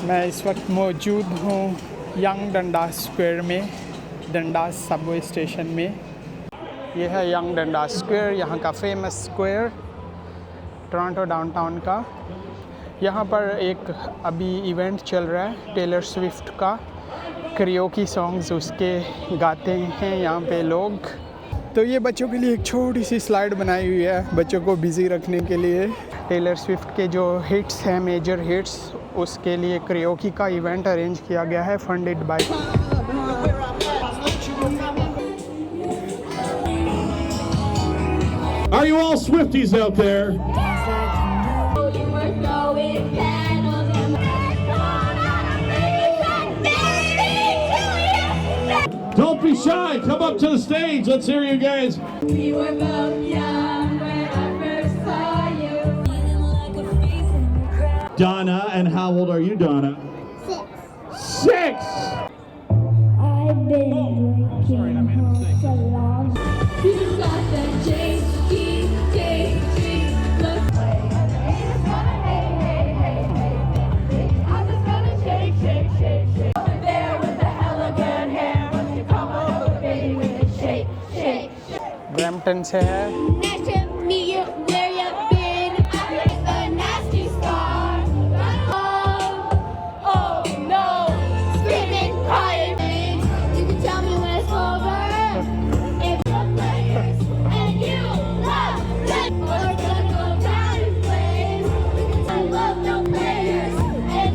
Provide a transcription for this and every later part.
मैं इस वक्त मौजूद हूँ यंग-डंडास स्क्वायर में, डंडास सबवे स्टेशन में। यह है यंग-डंडास स्क्वायर, यहाँ का फेमस स्क्वायर टोरंटो डाउनटाउन का। यहाँ पर एक अभी इवेंट चल रहा है टेलर स्विफ्ट का, करियोकी सॉन्ग्स उसके गाते हैं यहाँ पे लोग। तो ये बच्चों के लिए एक छोटी सी स्लाइड बनाई हुई है बच्चों को बिज़ी रखने के लिए। टेलर स्विफ्ट के जो हिट्स हैं, मेजर हिट्स, उसके लिए करियोकी का इवेंट अरेंज किया गया है, funded by. Are you all Swifties out there? Don't be shy. Come up to the stage. Let's hear you guys. We were both young when I first saw you. Feeling like a face in the crowd. Donna, and how old are you, Donna? 6. I've been drinking so long. You got that J-E, J-G, look. Haters gonna hate, hate, hate, hate, hate. I'm just gonna shake, shake, shake, shake. Over there with the hella good hair. Won't you come on over, baby, with a shake, shake, shake. Brampton से है। Nice to meet you, where you been? I'm like a nasty star. Oh no, screaming, crying. You can tell me when it's over. If the players and you love that, we're gonna go down in flames. I love no players. And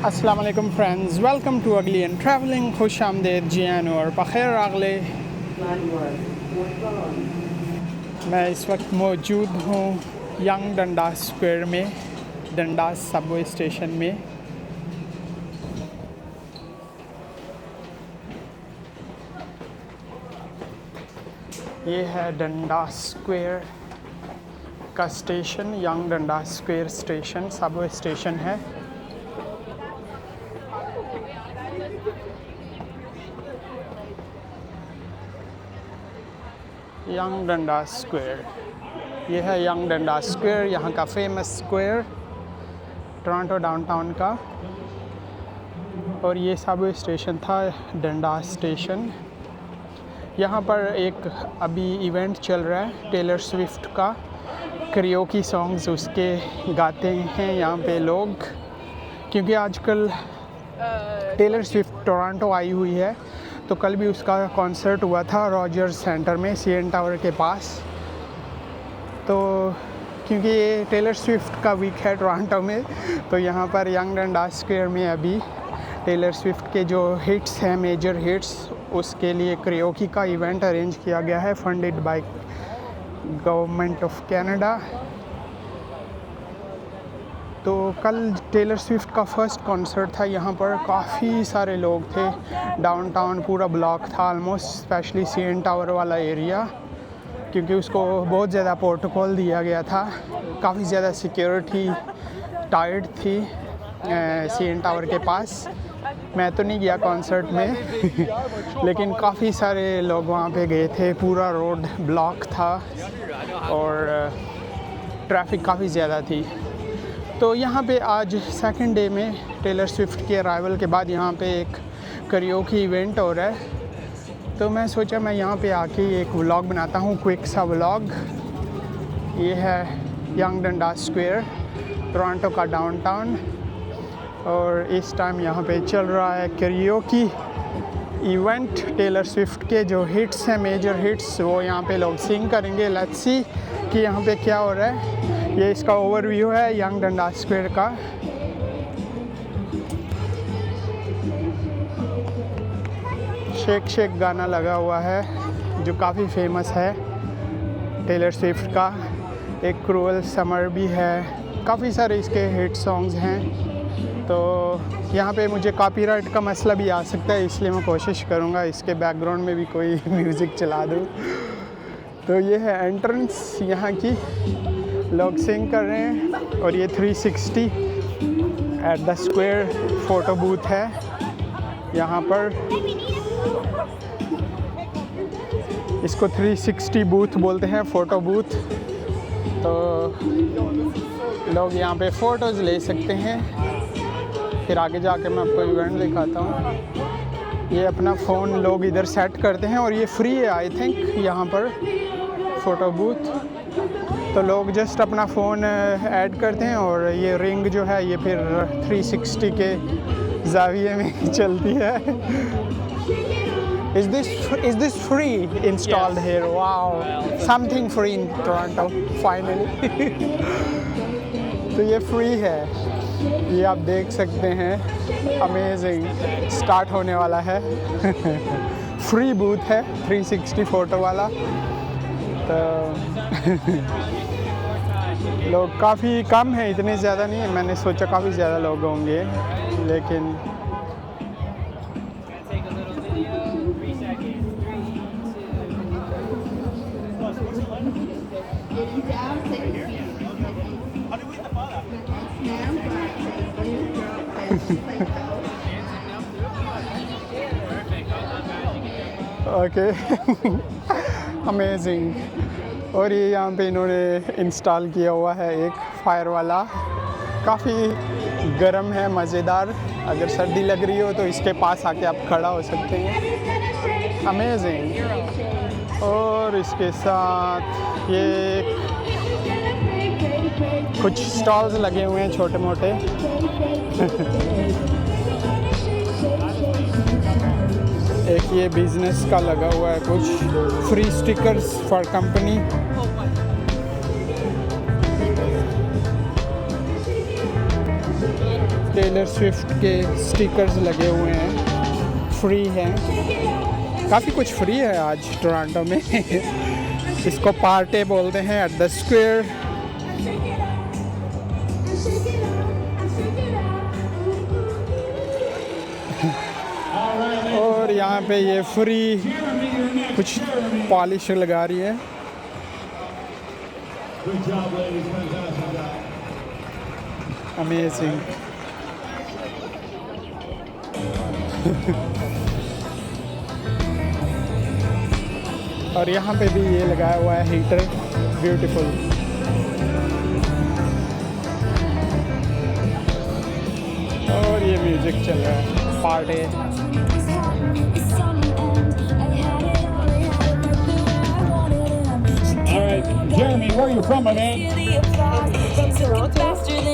अस्सलाम वालेकुम friends, welcome to अगली and travelling. खुश आमदेद, जी आनो और बखैर आगले। मैं इस वक्त मौजूद हूँ यंग-डंडास स्क्वायर में, डंडास सबवे स्टेशन में। ये है डंडास स्क्वायर का station, young-Dundas square station, Subway station है। यंग-डंडास स्क्वायर, यह है यंग-डंडास स्क्वायर, यहाँ का फेमस स्क्वायर टोरंटो डाउनटाउन का। और ये सबवे स्टेशन था, डंडास स्टेशन। यहाँ पर एक अभी इवेंट चल रहा है टेलर स्विफ्ट का, करियोकी सॉन्ग्स उसके गाते हैं यहाँ पे लोग, क्योंकि आजकल टेलर स्विफ्ट टोरंटो आई हुई है। तो कल भी उसका कॉन्सर्ट हुआ था रॉजर्स सेंटर में, CN टावर के पास। तो क्योंकि ये टेलर स्विफ्ट का वीक है टोरंटो में, तो यहाँ पर यंग-डंडास स्क्वायर में अभी टेलर स्विफ्ट के जो हिट्स हैं, मेजर हिट्स, उसके लिए करियोकी का इवेंट अरेंज किया गया है, funded by government of Canada. तो कल टेलर स्विफ्ट का फर्स्ट कॉन्सर्ट था यहाँ पर। काफ़ी सारे लोग थे, डाउनटाउन पूरा ब्लॉक था ऑलमोस्ट, स्पेशली CN टावर वाला एरिया, क्योंकि उसको बहुत ज़्यादा प्रोटोकॉल दिया गया था। काफ़ी ज़्यादा सिक्योरिटी टाइट थी CN टावर के पास। मैं तो नहीं गया कॉन्सर्ट में लेकिन काफ़ी सारे लोग वहाँ पे गए थे। पूरा रोड ब्लॉक था और ट्रैफिक काफ़ी ज़्यादा थी। तो यहाँ पे आज सेकंड डे में टेलर स्विफ्ट के अराइवल के बाद यहाँ पे एक करियोकी इवेंट हो रहा है। तो मैं सोचा मैं यहाँ पे आके एक व्लॉग बनाता हूँ, क्विक सा व्लॉग। ये है यंग-डंडास स्क्वायर, टोरंटो का डाउनटाउन, और इस टाइम यहाँ पे चल रहा है करियोकी इवेंट। टेलर स्विफ्ट के जो हिट्स हैं, मेजर हिट्स, वो यहाँ पे लोग सिंग करेंगे। लेट्स सी कि यहाँ पे क्या हो रहा है। ये इसका ओवरव्यू है यंग-डंडास स्क्वायर का। शेक शेक गाना लगा हुआ है जो काफ़ी फेमस है टेलर स्विफ्ट का। एक क्रूअल समर भी है, काफ़ी सारे इसके हिट सॉन्ग्स हैं। तो यहाँ पे मुझे कॉपीराइट का मसला भी आ सकता है, इसलिए मैं कोशिश करूँगा इसके बैकग्राउंड में भी कोई म्यूज़िक चला दूँ। तो ये है एंट्रेंस यहाँ की, लोग सिंग कर रहे हैं। और ये 360 at the square photo booth है यहाँ पर। इसको 360 बूथ बोलते हैं, फ़ोटो बूथ। तो लोग यहाँ पे फ़ोटोज़ ले सकते हैं। फिर आगे जाके मैं आपको इवेंट दिखाता हूँ। ये अपना फ़ोन लोग इधर सेट करते हैं और ये फ्री है आई थिंक यहाँ पर फ़ोटो बूथ। तो लोग जस्ट अपना फ़ोन ऐड करते हैं और ये रिंग जो है ये फिर 360 के ज़ाविये में चलती है। Is this free installed here? Wow, something free in Toronto finally. तो ये फ्री है, ये आप देख सकते हैं। अमेजिंग, स्टार्ट होने वाला है। फ्री बूथ है 360 फ़ोटो वाला। तो लोग काफ़ी कम है, इतने ज़्यादा नहीं है। मैंने सोचा काफ़ी ज़्यादा लोग होंगे, लेकिन ओके अमेजिंग। और ये यहाँ पे इन्होंने इंस्टॉल किया हुआ है एक फायर वाला, काफ़ी गर्म है, मज़ेदार। अगर सर्दी लग रही हो तो इसके पास आके आप खड़ा हो सकते हैं। अमेजिंग। और इसके साथ ये कुछ स्टॉल्स लगे हुए हैं छोटे मोटे। एक ये बिजनेस का लगा हुआ है कुछ, free stickers for company. Taylor Swift के स्टिकर्स लगे हुए हैं, फ्री हैं। काफ़ी कुछ फ्री है आज टोरंटो में। इसको parTAY बोलते हैं, एट द स्क्वायर। और यहाँ पे ये फ्री कुछ पॉलिश लगा रही है। अमेजिंग। और यहाँ पे भी ये लगाया हुआ है हीटर, ब्यूटीफुल। और ये म्यूजिक चल रहा है, parTAY। All right, Jeremy, where are you from, my man?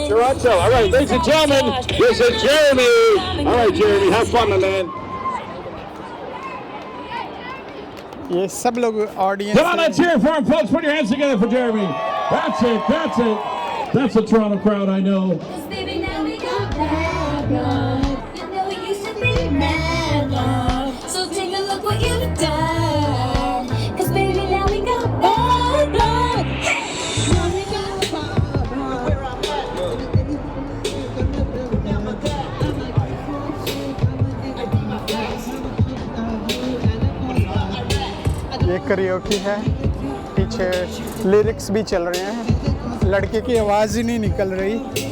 Toronto. All right, ladies and gentlemen, this is Jeremy. All right, Jeremy, have fun, my man. ये सब लोग audience. Come on, let's hear it for him, folks. Put your hands together for Jeremy. That's it. That's it. That's a Toronto crowd, I know. Baby, now we got bad luck. You know we used to be mad love. So take a look what you've done. 'Cause baby, now we got bad luck. Now we got bad luck. ये करियोकी है, पीछे lyrics भी चल रहे हैं। लड़के की आवाज़ ही नहीं निकल रही।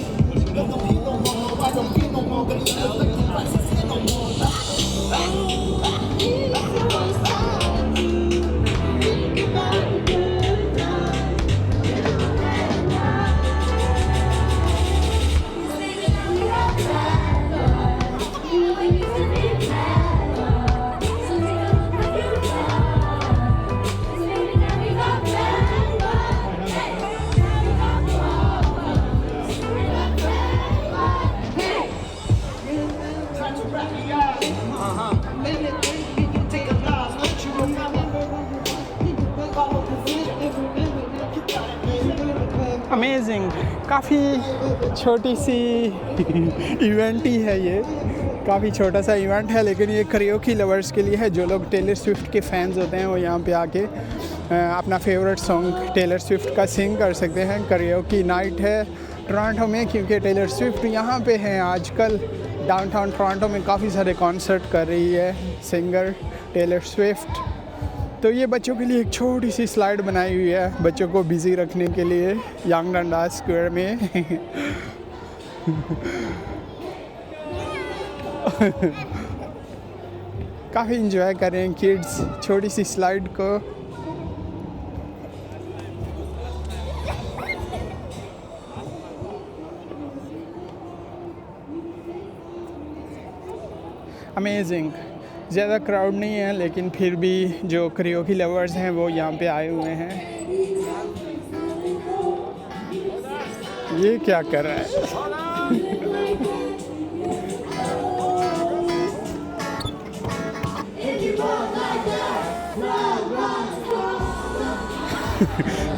अमेजिंग। काफ़ी छोटी सी इवेंट ही है ये, काफ़ी छोटा सा इवेंट है, लेकिन ये करियोकी लवर्स के लिए है। जो लोग टेलर स्विफ्ट के फैंस होते हैं वो यहाँ पे आके अपना फेवरेट सॉन्ग टेलर स्विफ्ट का सिंग कर सकते हैं। करियोकी नाइट है टोरंटो में, क्योंकि टेलर स्विफ्ट यहाँ पे हैं आजकल। डाउनटाउन टोरंटो में काफ़ी सारे कॉन्सर्ट कर रही है सिंगर टेलर स्विफ्ट। तो ये बच्चों के लिए एक छोटी सी स्लाइड बनाई हुई है बच्चों को बिजी रखने के लिए यंग-डंडास स्क्वायर में। काफ़ी इंजॉय कर रहे हैं किड्स छोटी सी स्लाइड को। अमेजिंग। ज़्यादा क्राउड नहीं है लेकिन फिर भी जो करियोकी लवर्स हैं वो यहाँ पे आए हुए हैं। ये क्या कर रहा है?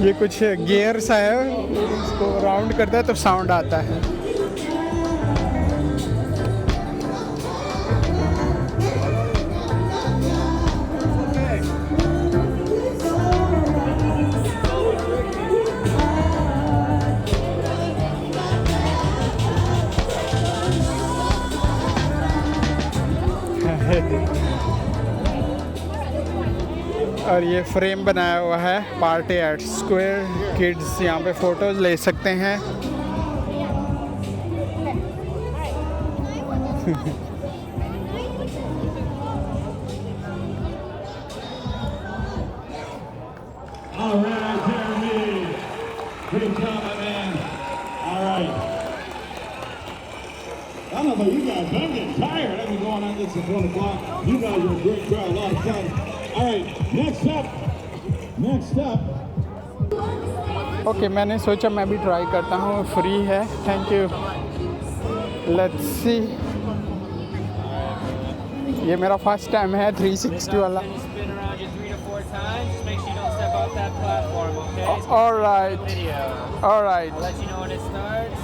ये कुछ गियर सा है, इसको राउंड करता है तो साउंड आता है। और ये फ्रेम बनाया हुआ है parTAY एट स्क्वायर। किड्स यहाँ पे फ़ोटोज़ ले सकते हैं। All right, Jeremy. Good job, my man. All right. I don't know about you guys, but I'm getting tired. I've been going on this since 1 o'clock. You guys are a great crowd, a lot of fun. All right, next up. Okay, मैंने सोचा मैं भी try करता हूँ, free है। Thank you. Let's see. ये मेरा first time है 360 वाला। Alright. I'll let you know when it starts.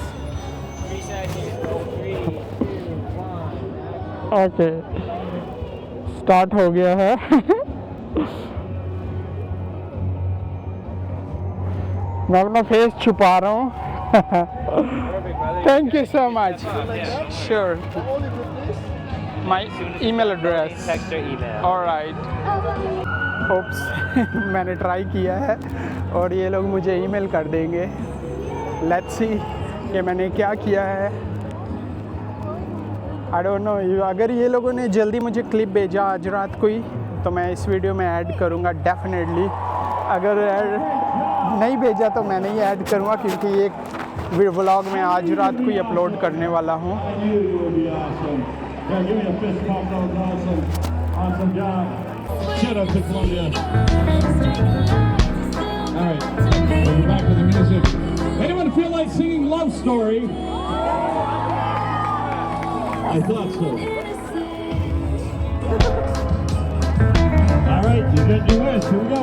3 seconds. 3, 2, 1. Okay, start हो गया है। मैं अपना फेस छुपा रहा हूँ। Thank you so much. Sure. My email address. Text or email. Alright. Oops. मैंने ट्राई किया है और ये लोग मुझे ईमेल कर देंगे। लेट्स सी कि मैंने क्या किया है। I don't know. अगर ये लोगों ने जल्दी मुझे क्लिप भेजा आज रात को ही तो मैं इस वीडियो में ऐड करूँगा डेफिनेटली। अगर नहीं भेजा तो मैं नहीं ऐड करूँगा क्योंकि एक व्लॉग में आज रात को ही अपलोड करने वाला हूँ। Yeah, give me a fist pump. That was awesome. Awesome job. Shout out to Columbia. All right, we're back with the music. Anyone feel like singing Love Story? I thought so. All right, you got your wish. Here we go.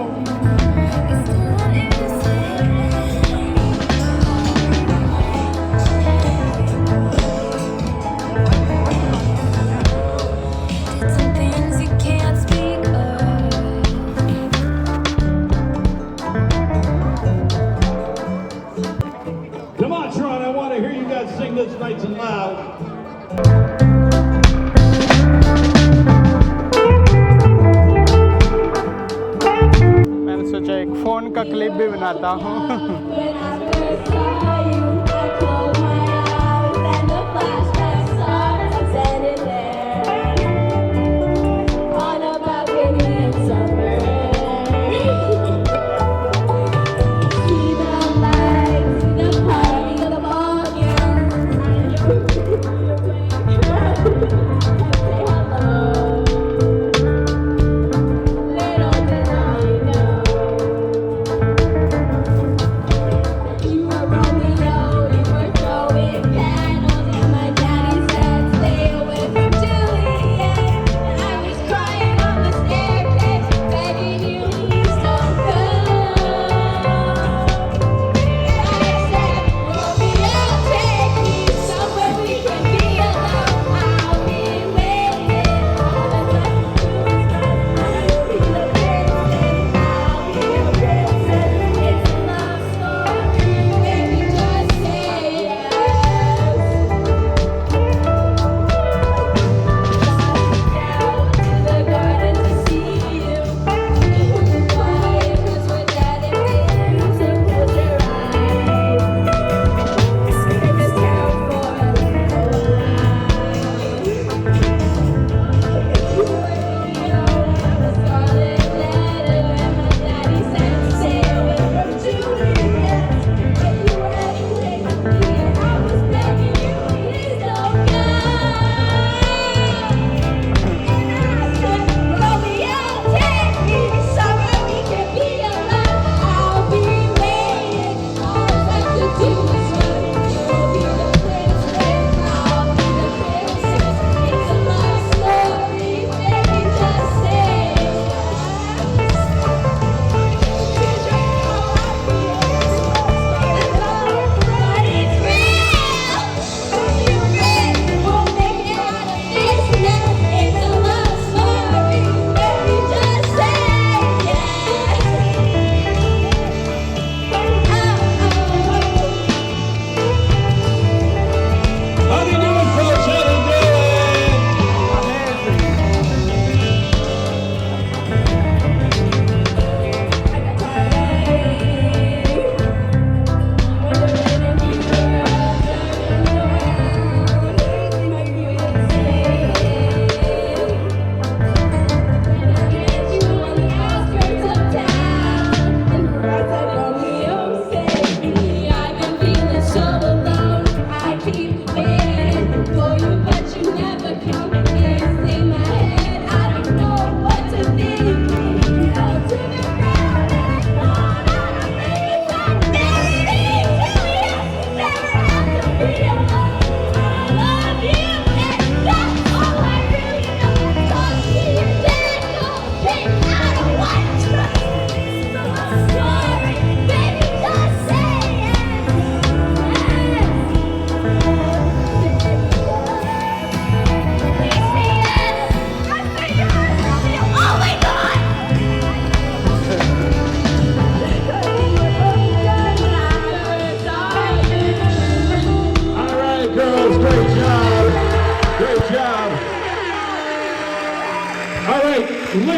Some things you can't speak Come on, Tron. I want to hear you guys sing this nice and loud. मैंने सोचा एक phone का clip भी बनाता हूँ। When I first saw you, I closed my eyes and the flashback starts setting there on a balcony in summer. See the lights, the party, the ball game. Say hello. Little did I know.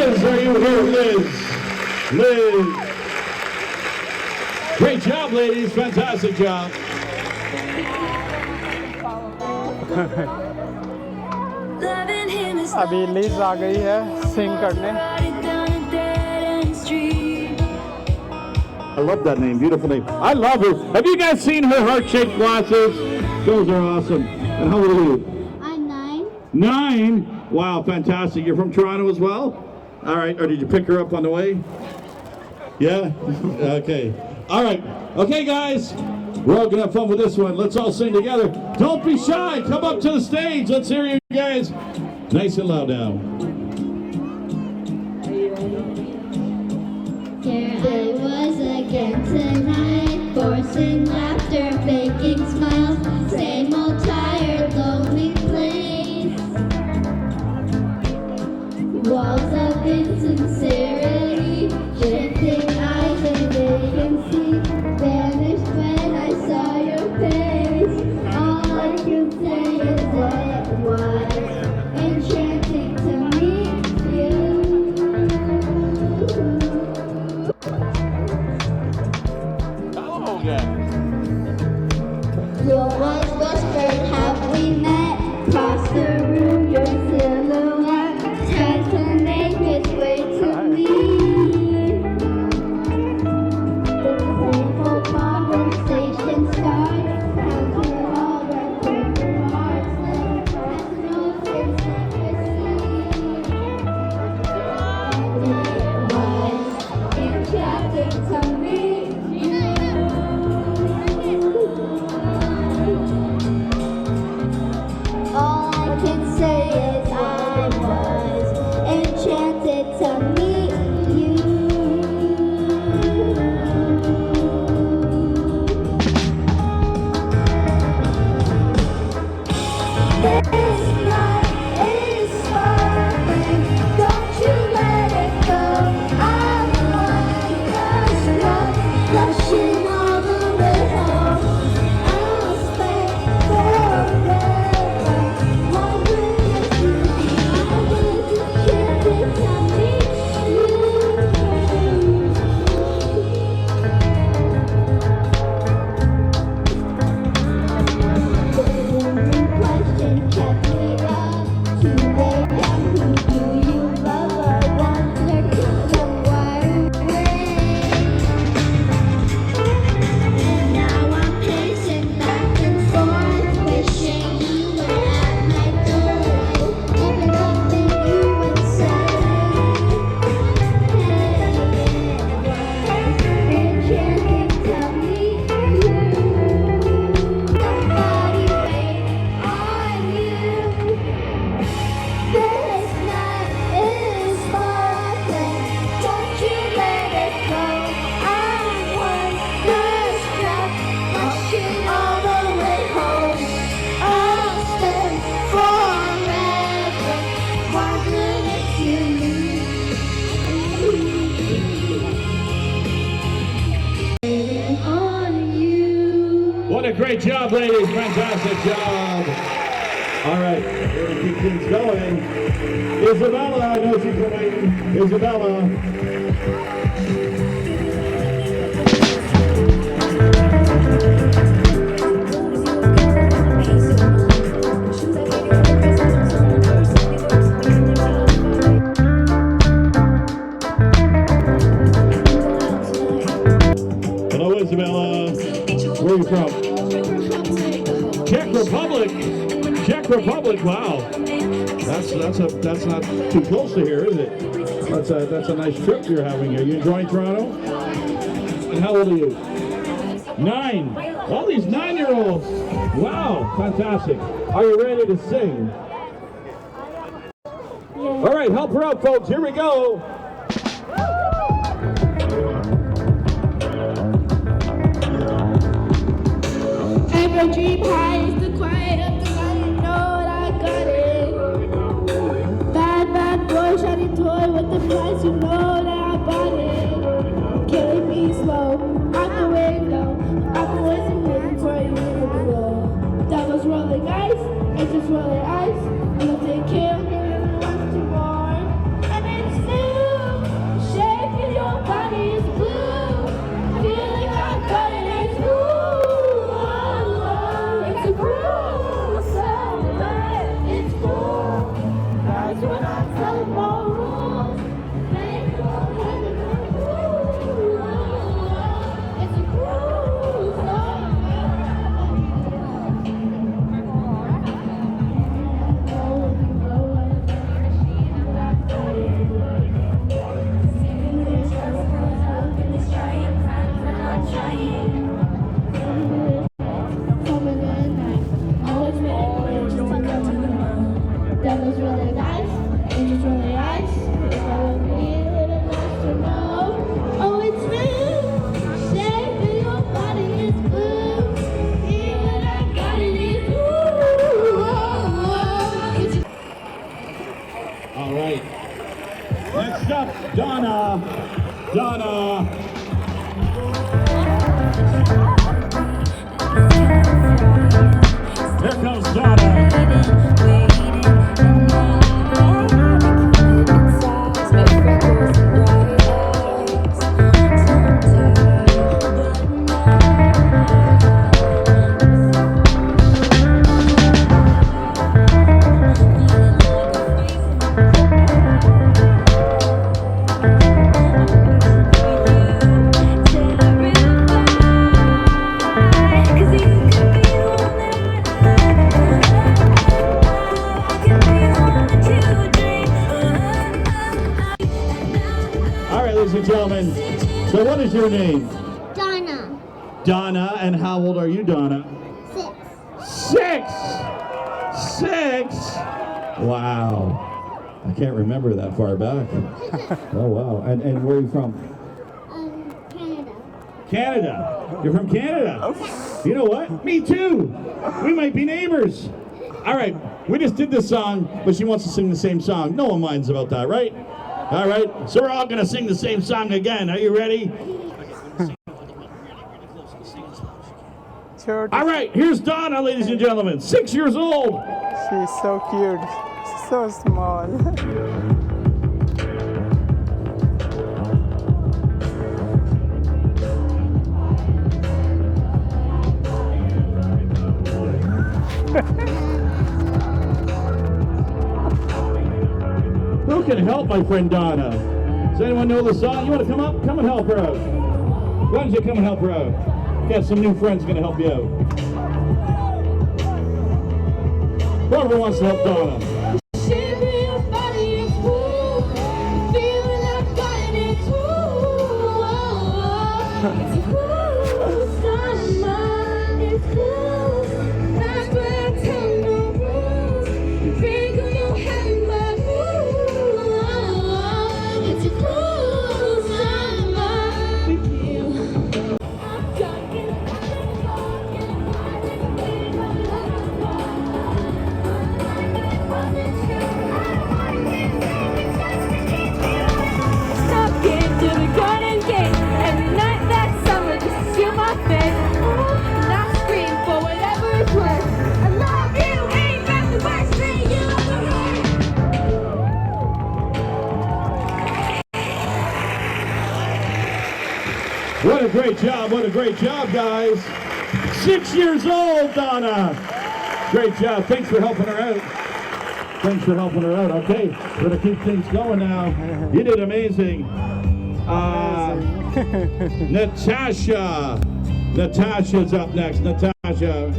Liz, are you here, Liz? Liz. Great job, ladies. Fantastic job. अभी Liz आ गई है सिंग करने. I love that name. Beautiful name. I love her. Have you guys seen her heart-shaped glasses? Those are awesome. And how old are you? I'm 9. 9? Wow, fantastic. You're from Toronto as well? All right. Or did you pick her up on the way? Yeah? Okay. All right. Okay, guys. We're all going to have fun with this one. Let's all sing together. Don't be shy. Come up to the stage. Let's hear you guys. Nice and loud now. Here I was again tonight, forcing laughter, faking smiles, same old tired, lonely place. Walls of insincerity, shifting eyes and vacancy, vanished when I saw your face. All I can say is that it was enchanting to meet you. Your voice whispered, have we met? Across the room, your silhouette tries to make its way to me. The playful conversation starts, counting all the quicker hearts that has no fixed secrecy. And it was enchanting to meet you. All I can say is I was enchanted to meet you. This night is sparkling, don't you let it go. I'm like a struck, rushing all the way home. I'll spend forever wondering if you I was enchanted to meet you. The only question kept me up to lay down. Who do you love? I wonder the wide way. And now I'm pacing back and forth, wishing you were at my door. Open up and you would say, hey, enchanting to meet you. Somebody wait on you. This night is sparkling, don't you let it go. I'm wonderstruck, rushing all the way home. I'll spend forever wondering if you waiting on you. What a great job, ladies. Fantastic job. All right. We're going to keep things going. Isabella, I know she's been waiting. Isabella. Hello, Isabella. Where are you from? Czech Republic. Czech Republic. Wow. That's not too close to here, is it? That's a nice trip you're having. Are you enjoying Toronto? And how old are you? 9. All these 9-year-olds. Wow, fantastic. Are you ready to sing? All right, help her out, folks. Here we go. Every dream high is the quiet of the night. You know what I got it. Bad boy, shiny toy with the price. You know that I bought it. Killing me slow, out the window. I'm always waiting for you below. Devil's rolling ice, it's just rolling ice. Nothing killed me, it's too warm, and it's still. Donna. Donna. Here comes Donna. Ladies and gentlemen, so what is your name? Donna. Donna, and how old are you, Donna? 6. 6? Wow. I can't remember that far back. Oh, wow. And where are you from? Canada. Canada. You're from Canada. You know what? Me too. We might be neighbors. All right. We just did this song, but she wants to sing the same song. No one minds about that, right? All right, so we're all going to sing the same song again. Are you ready? All right, here's Donna, ladies and gentlemen, 6 years old. She's so cute, so small. Who can help my friend Donna? Does anyone know the song? You want to come up? Come and help her out. Why don't you come and help her out? Got some new friends going to help you out. Whoever wants to help Donna. What a great job, guys. 6 years old, Donna. Great job. Thanks for helping her out. Okay, we're going to keep things going now. You did amazing. Natasha. Natasha's up next. Natasha.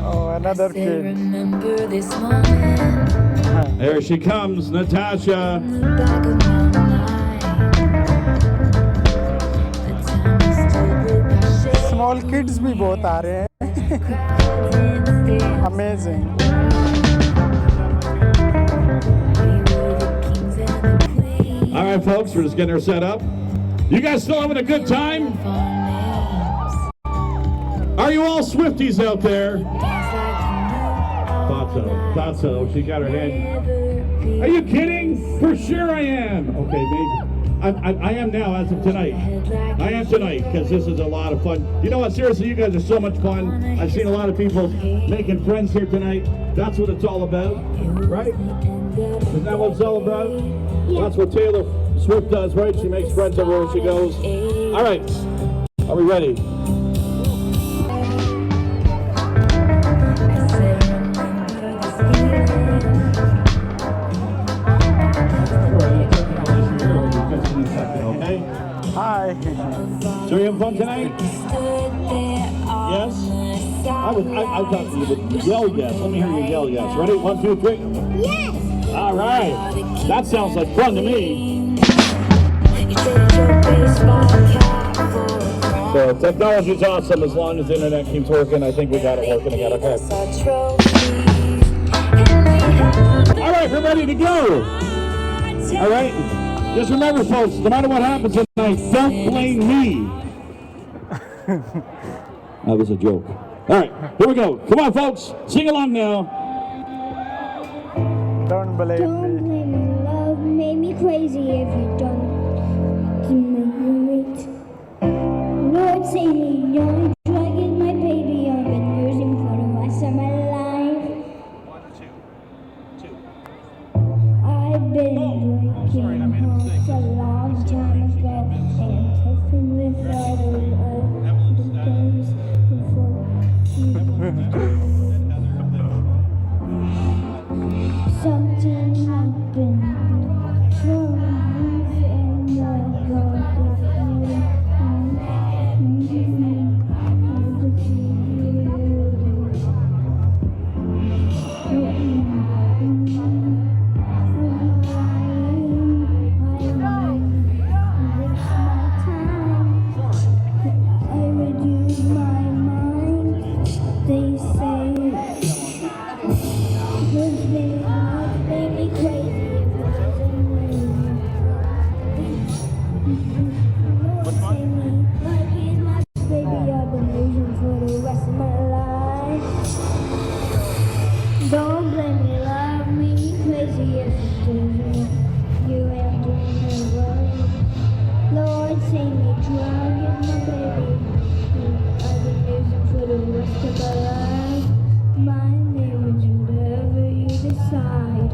Oh, another kid. Remember this moment. There she comes, Natasha. Small kids भी बहुत आ रहे हैं. Amazing. All right, folks, we're just getting her set up. You guys still having a good time? Are you all Swifties out there? Thought so. She got her hand. Are you kidding? For sure I am. Okay, maybe. I am now as of tonight. I am tonight because this is a lot of fun. You know what? Seriously, you guys are so much fun. I've seen a lot of people making friends here tonight. That's what it's all about, right? Isn't that what it's all about? Yeah. That's what Taylor Swift does, right? She makes friends everywhere she goes. All right. Are we ready? Hi. So you having fun tonight? Yes? I'll talk to you, but yell yes. Let me hear you yell yes. Ready? 1, 2, 3. Yes. All right. That sounds like fun to me. So technology's awesome as long as the internet keeps working. I think we got it working again. Okay. All right, we're ready to go. All right. Just remember, folks, no matter what happens tonight, don't blame me. That was a joke. All right, here we go. Come on, folks. Sing along now. Don't blame Don't me. blame me, love made me crazy if you don't remember it. Lord save me, young drug is my baby. I've been using for the rest of my life. I've been breaking hearts a long time ago and touching with other guys before you something happened. Troubles in the world with I reduce my mind. They say this made me crazy. Lord save me, like he's my baby. I've been losing for the rest of my life. Don't blame me, love me crazy if it doesn't. You ain't doing it right. Lord save me, drug is my baby. I've been losing for the rest of my life. My name is whatever you decide.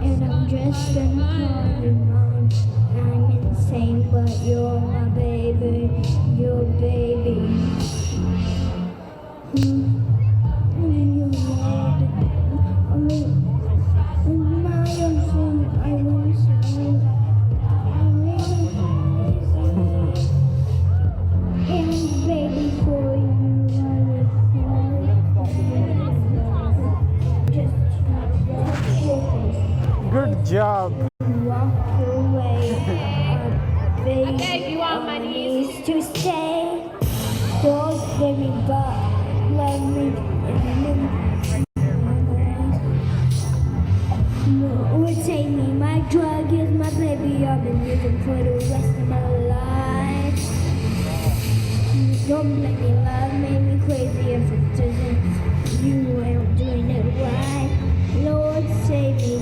And I'm just gonna call you mine. I'm insane, but you're my baby, your baby. You're Lord. My ocean, I want you. And baby, for you, I will just Good job. walk away. Baby, on my knees to stay. Don't let me but let me. Lord save me, my drug is my baby. I've been using for the rest of my life. Don't blame me, love made me crazy if it doesn't. You ain't doing it right. Lord save me,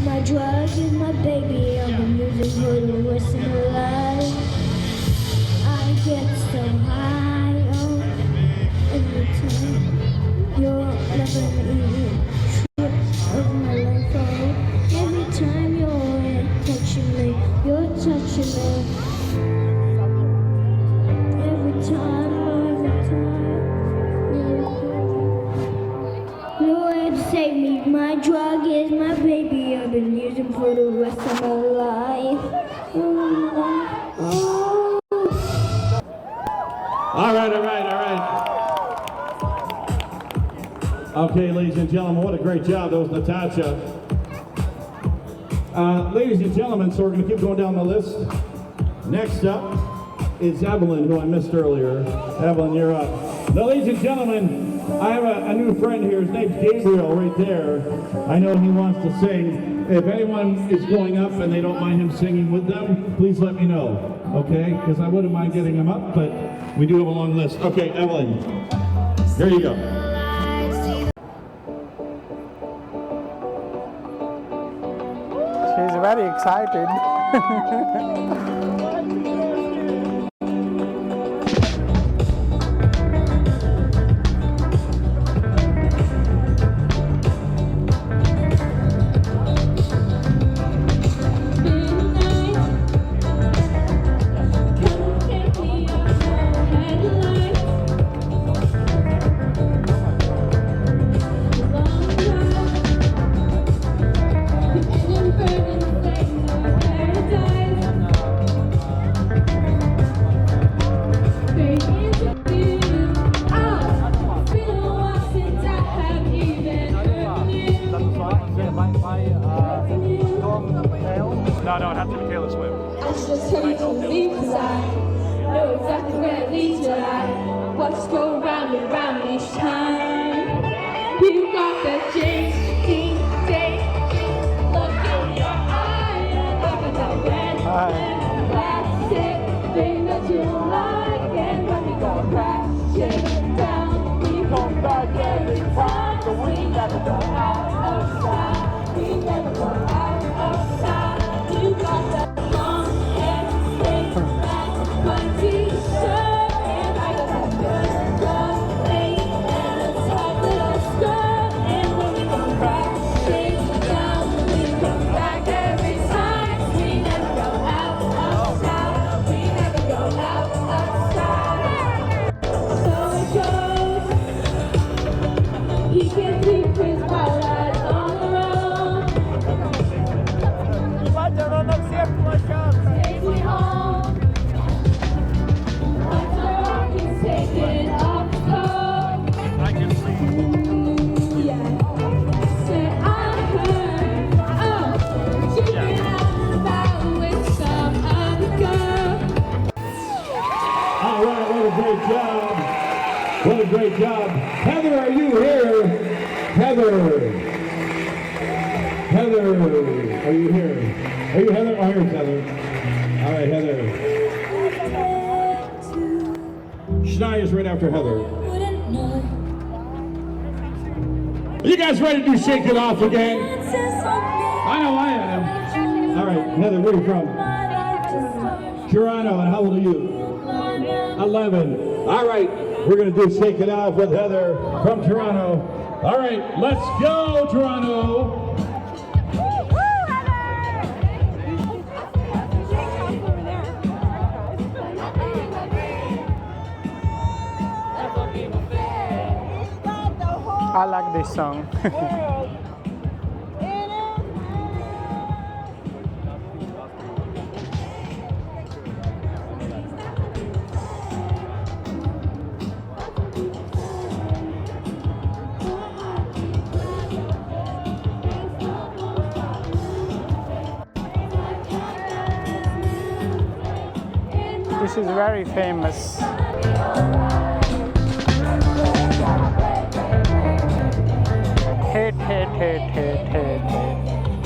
my drug is my baby. I've been using for the rest of my life. I get so high every time you're loving me. Trip of my life, every time you're touching me, you're touching me. Every time. Lord save me, my drug is my baby. I've been using for the rest of my life. Oh. All right. Okay, ladies and gentlemen, what a great job. That was Natasha. Ladies and gentlemen, so we're going to keep going down the list. Next up is Evelyn, who I missed earlier. Evelyn, you're up. Now, ladies and gentlemen, I have a new friend here. His name's Gabriel right there. I know he wants to sing. If anyone is going up and they don't mind him singing with them, please let me know, okay? Because I wouldn't mind getting him up, but we do have a long list. Okay, Evelyn, here you go. She's very excited. No, it has to be Taylor Swift. I just tell you to leave 'cause I know exactly where it leads you. Like what's going round and round each time. You got that JD, look in your eye and look at that red plastic thing that you like. And when we go crash it down, we come back every time. So we gotta go out. great job. What a great job. Heather, are you here? Heather. Heather, are you here? Are you Heather? Oh, here's Heather. All right, Heather. Shania's right after Heather. Are you guys ready to shake it off again? I know I am. All right, Heather, where are you from? Toronto, and how old are you? 11. All right, we're going to do Shake It Off with Heather from Toronto. All right, let's go, Toronto. I like this song. This is very famous. Hit, hit, hit, hit, hit,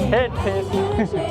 hit, hit, hit.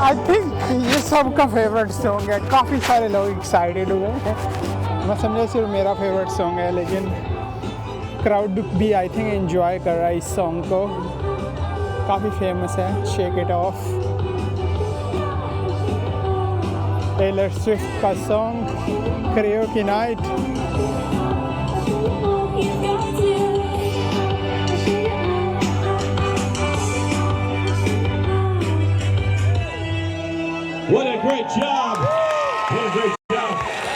I think ये सबका favourite song है, काफ़ी सारे लोग excited हुए हैं। मैं समझा सिर्फ मेरा फेवरेट सॉन्ग है, लेकिन क्राउड भी आई थिंक एंजॉय कर रहा है इस सॉन्ग को। काफ़ी फेमस है, shake it off, Taylor Swift का song, karaoke night. What a great job! What a great job!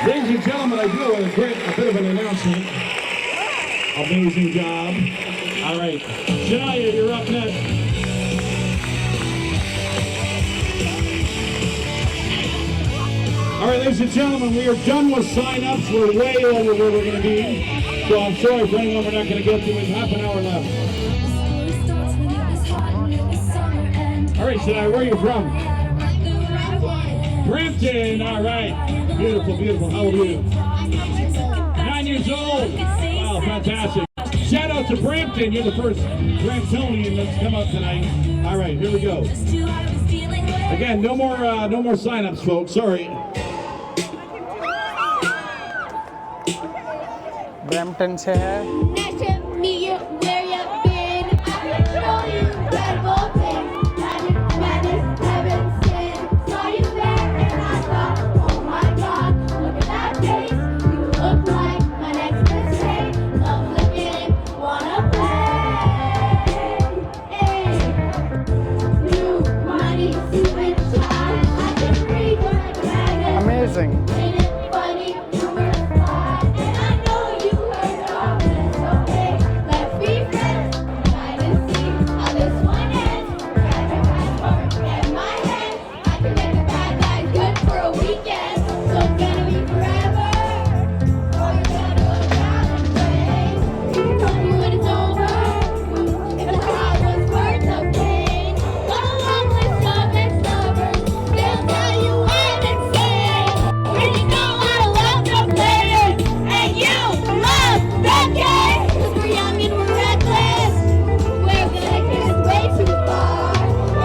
Ladies and gentlemen, I do have a bit of an announcement. Amazing job. All right, Shania, you're up next. All right, ladies and gentlemen, we are done with sign-ups. We're way over where we're going to be. So I'm sorry for anyone we're not going to get to. With half an hour left. All right, Shania, where are you from? Brampton, all right. Beautiful, beautiful. How old are you? 9 years old. Wow, fantastic. Shout out to Brampton. You're the first Bramptonian that's come up tonight. All right, here we go. Again, no more sign-ups, folks. Sorry. Brampton से है। Nice to meet you, where you been? I can show you incredible things. Magic, madness, heaven, sin. Saw you there and I thought, oh my God, look at that face. You look like my next mistake. Love looking, wanna play. Hey, new money, stupid child. I can read your dragon. Amazing. Ain't it funny, humor, fly. And I know you heard of this, so hey, let's be friends. Try to see how this one ends. Grab your passport and my hand. I can make a bad guy good for a weekend. So it's gonna be forever, or you're gonna look down and say, you can tell me when it's over. If the heart was worth the pain. Got a long list of ex-lovers. They'll tell you I'm insane. When you know I love the players and you love the game. 'Cause we're young and we're reckless. We're gonna take this way too far.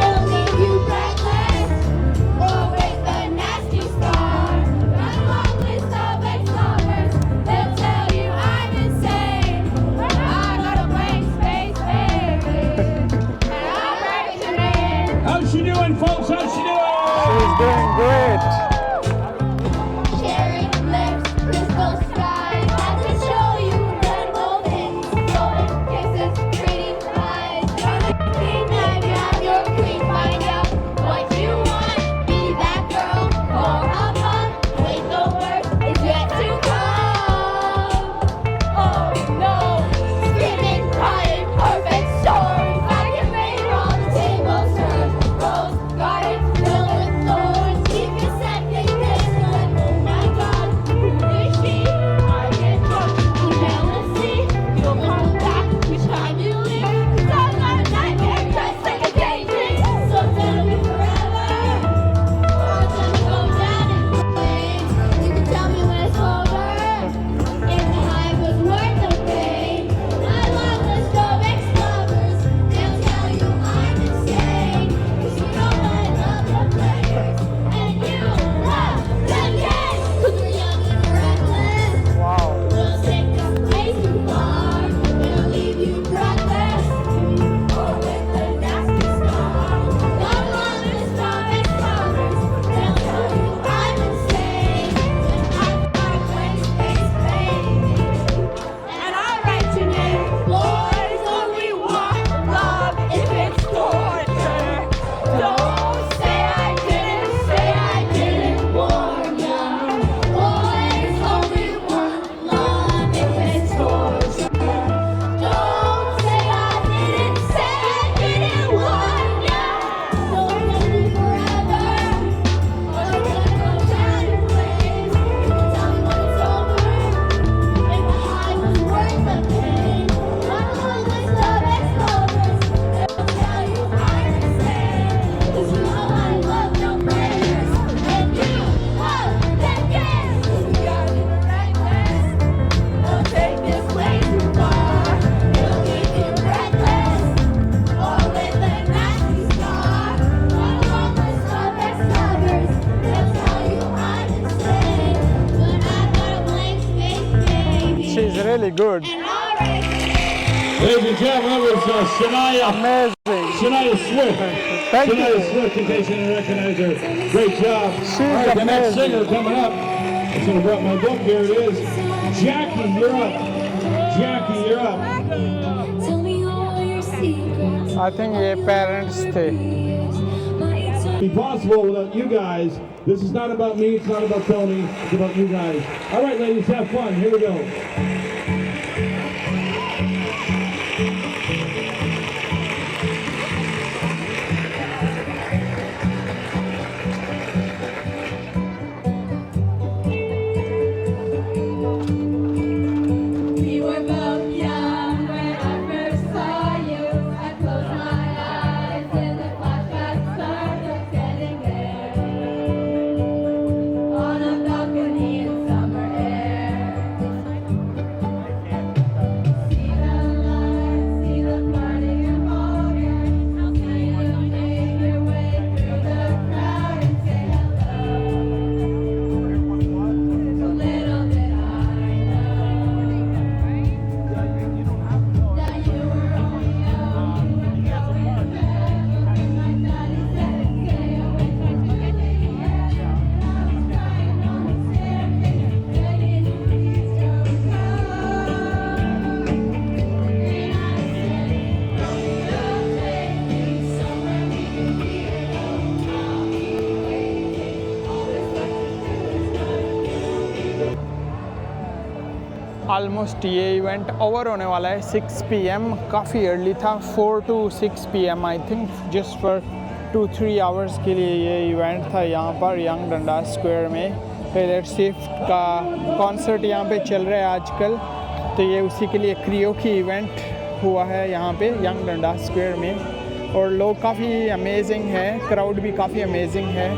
It'll leave you breathless. Or with a nasty scar. Got a long list of ex-lovers. They'll tell you I'm insane. I got a blank space, baby. And I'll write your name. How's she doing, folks? How's she doing? She's doing great. Cherry lips, crystal skies. I can show you incredible things. Golden kisses, pretty eyes. You're the king, I'm your queen. Find out what you want. Be that girl for a month. Wait, the worst is yet to come. Oh no, screaming, crying, perfect story. I can make all the tables turn. Rose gardens filled with thorns. Keep me second guessing. Oh my God, who is she? I get drunk on jealousy. You'll come back each time you leave. 'Cause I'm not a nightmare, just like a daydream. So tell me forever, or it's gonna go down in flames. You can tell me when it's over. If the high was worth the pain. My long list of ex-lovers, they'll tell you I'm insane. 'Cause you know I love the players and you love the game. 'Cause we're young and reckless. Wow. We'll take this way too far. It'll leave you breathless. Or with a nasty scar. Got a long list of ex-lovers. They'll tell you I'm insane. And I've got a blank space, baby. And I'll write your name. Boys only want love if it's torture. Don't say I didn't warn ya. Boys only want love if it's torture. Don't say I didn't warn ya. So it's gonna be forever, or it's gonna go down in flames. You can tell me when it's over. If the high was worth the pain. Got a long list of ex-lovers. They'll tell you I'm insane. 'Cause you know I love no players and you love the game. 'Cause we are in the right place. We'll take this way too far. It'll leave you breathless, or with a nasty scar. Got a long list of ex-lovers. They'll tell you I'm insane, but I've got a blank space, baby. She's really good. And I'll write your name. Ladies and gentlemen, that was Shania Amazing. Swift. Thank Shania you. Swift, in case you didn't recognize her. Great job. She's All right, the next amazing. singer coming up. I should have brought my book. Here it is. Jackie, you're up. Jackie, you're up. Tell me all your secrets. I think ये parents थे. Be possible without you guys. This is not about me. It's not about Tony. It's about you guys. All right, ladies, have fun. Here we go. We were both young when I first saw you. I closed my eyes and the flashback started standing there on a balcony in summer air. Almost ये event over होने वाला है 6 PM, काफ़ी early था, 4 to 6 PM I think, just for 2-3 hours के लिए ये event था यहाँ पर यंग-डंडास स्क्वायर में। टेलर स्विफ्ट का कॉन्सर्ट यहाँ पे चल रहा है आजकल, तो ये उसी के लिए करियोके इवेंट हुआ है यहाँ पे यंग-डंडास स्क्वायर में। और लोग काफ़ी अमेजिंग है, क्राउड भी काफ़ी अमेजिंग है।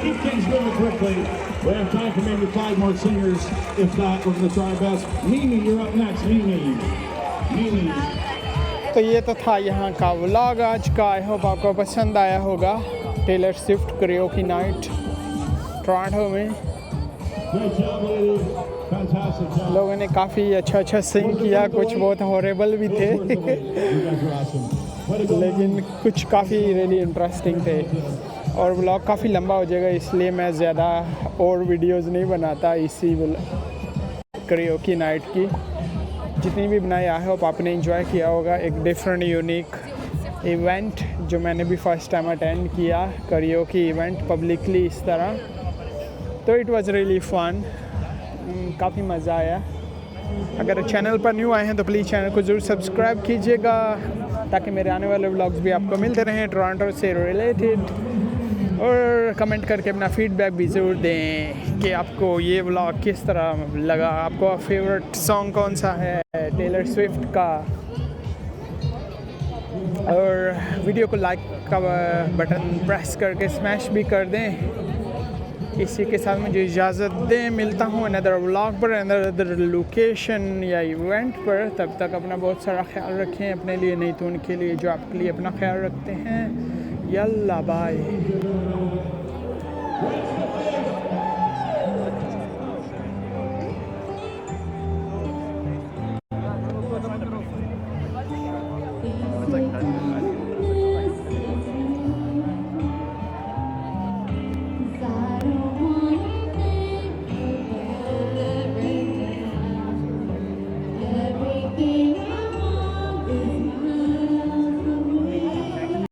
Keep things moving quickly. We have time for maybe 5 more singers. If not, we're going to try our best. Mimi, you're up next. Mimi. तो ये तो था यहाँ का व्लॉग आज का। आई होप आपको पसंद आया होगा। टेलर स्विफ्ट करियोके नाइट टोरंटो में लोगों ने काफ़ी अच्छा सिंग किया, कुछ बहुत हॉरेबल भी थे लेकिन कुछ काफ़ी रियली इंटरेस्टिंग थे। और व्लॉग काफ़ी लंबा हो जाएगा, इसलिए मैं ज़्यादा और वीडियोस नहीं बनाता इसी करियोके नाइट की। जितनी भी बनाई आई होप आपने एंजॉय किया होगा। एक डिफरेंट यूनिक इवेंट जो मैंने भी फर्स्ट टाइम अटेंड किया, करियोके इवेंट पब्लिकली इस तरह, तो इट वाज रियली फन, काफ़ी मज़ा आया। अगर चैनल पर न्यू आए हैं तो प्लीज़ चैनल को ज़रूर सब्सक्राइब कीजिएगा ताकि मेरे आने वाले व्लॉग्स भी आपको मिलते रहें टोरंटो से रिलेटेड। और कमेंट करके अपना फीडबैक भी ज़रूर दें कि आपको ये व्लॉग किस तरह लगा, आपको फेवरेट सॉन्ग कौन सा है टेलर स्विफ्ट का। और वीडियो को लाइक का बटन प्रेस करके स्मैश भी कर दें। इसी के साथ मुझे इजाज़त दें, मिलता हूँ अनदर व्लॉग पर, अनदर लोकेशन या इवेंट पर। तब तक अपना बहुत सारा ख्याल रखें, अपने लिए नहीं तो उनके लिए जो आपके लिए अपना ख्याल रखते हैं। यल्ला बाय। Like that.